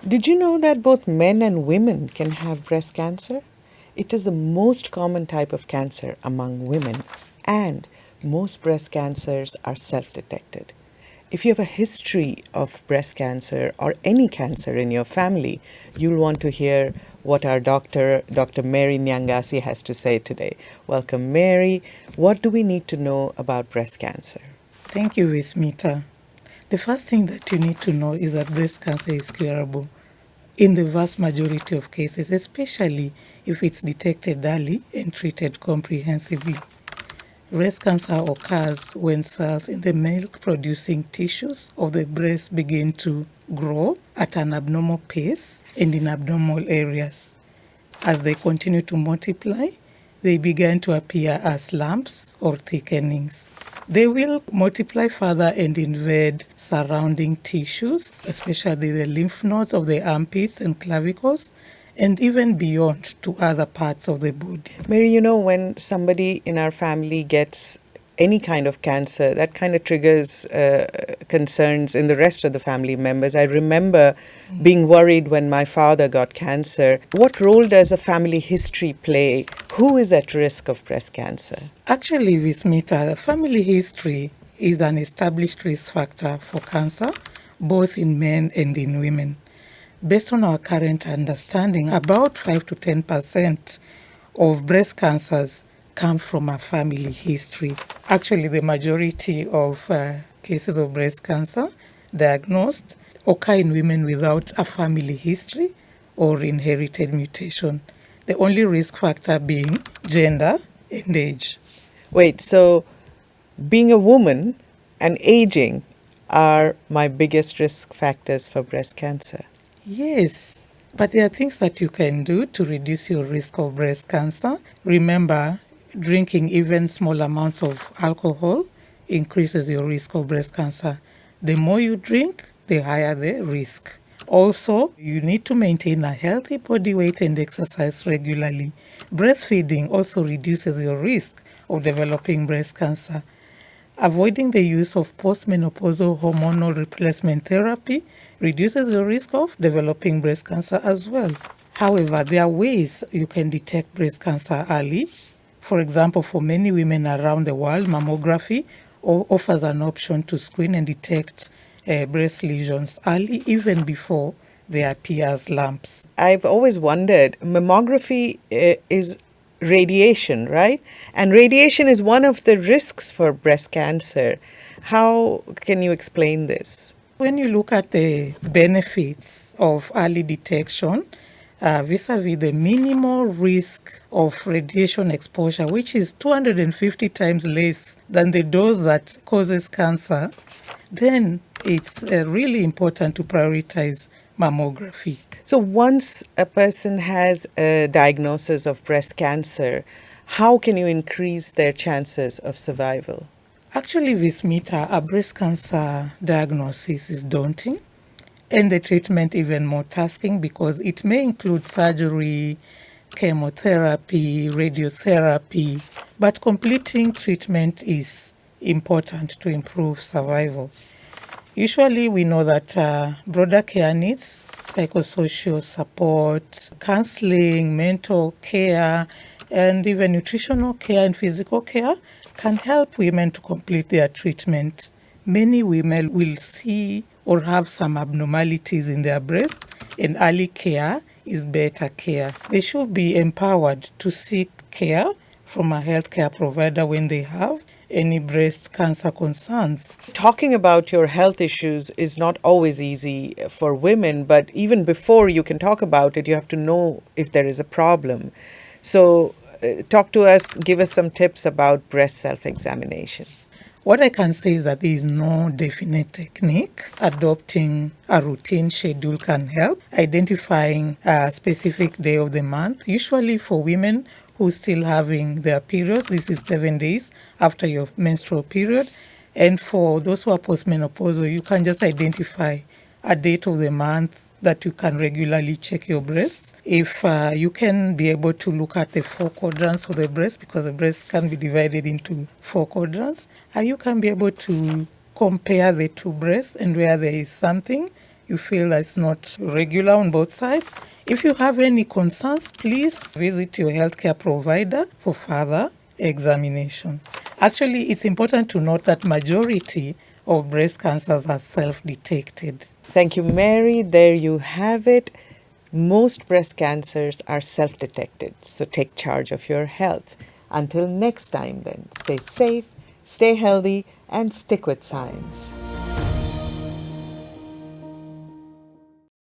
Did you know that both men and women can have breast cancer? It is the most common type of cancer among women, and most breast cancers are self detected. If you have a history of breast cancer or any cancer in your family, you'll want to hear what our doctor, Dr. Mary Nyangasi, has to say today. Welcome, Mary. What do we need to know about breast cancer? Thank you, Vismita. The first thing that you need to know is that breast cancer is curable in the vast majority of cases, especially if it's detected early and treated comprehensively. Breast cancer occurs when cells in the milk-producing tissues of the breast begin to grow at an abnormal pace and in abnormal areas. As they continue to multiply, they begin to appear as lumps or thickenings. They will multiply further and invade surrounding tissues, especially the lymph nodes of the armpits and clavicles, and even beyond to other parts of the body. Mary, you know, when somebody in our family gets any kind of cancer, that kind of triggers concerns in the rest of the family members. I remember being worried when my father got cancer. What role does a family history play? Who is at risk of breast cancer? Actually, Vismita, family history is an established risk factor for cancer, both in men and in women. Based on our current understanding, about 5 to 10% of breast cancers come from a family history. Actually, the majority of cases of breast cancer diagnosed occur in women without a family history or inherited mutation, the only risk factor being gender and age. Wait, so being a woman and aging are my biggest risk factors for breast cancer? Yes, but there are things that you can do to reduce your risk of breast cancer. Remember, drinking even small amounts of alcohol increases your risk of breast cancer. The more you drink, the higher the risk. Also, you need to maintain a healthy body weight and exercise regularly. Breastfeeding also reduces your risk of developing breast cancer. Avoiding the use of postmenopausal hormonal replacement therapy reduces the risk of developing breast cancer as well. However, there are ways you can detect breast cancer early. For example, for many women around the world, mammography offers an option to screen and detect breast lesions early, even before they appear as lumps. I've always wondered, mammography is radiation, right? And radiation is one of the risks for breast cancer. How can you explain this? When you look at the benefits of early detection, vis-a-vis the minimal risk of radiation exposure, which is 250 times less than the dose that causes cancer, then it's really important to prioritize mammography. So once a person has a diagnosis of breast cancer, how can you increase their chances of survival? Actually, Vismita, a breast cancer diagnosis is daunting and the treatment even more tasking because it may include surgery, chemotherapy, radiotherapy, but completing treatment is important to improve survival. Usually, we know that broader care needs, psychosocial support, counseling, mental care, and even nutritional care and physical care can help women to complete their treatment. Many women will see or have some abnormalities in their breast, and early care is better care. They should be empowered to seek care from a healthcare provider when they have any breast cancer concerns. Talking about your health issues is not always easy for women, but even before you can talk about it, you have to know if there is a problem. So, talk to us, give us some tips about breast self examination. What I can say is that there is no definite technique. Adopting a routine schedule can help. Identifying a specific day of the month, usually for women who still having their periods, this is 7 days after your menstrual period. And for those who are postmenopausal, you can just identify a date of the month that you can regularly check your breasts. If you can be able to look at the 4 quadrants of the breast, because the breast can be divided into 4 quadrants, and you can be able to compare the two breasts, and where there is something, you feel that it's not regular on both sides. If you have any concerns, please visit your healthcare provider for further examination. Actually, it's important to note that majority of breast cancers are self-detected. Thank you, Mary. There you have it. Most breast cancers are self-detected, so take charge of your health. Until next time then, stay safe, stay healthy, and stick with science.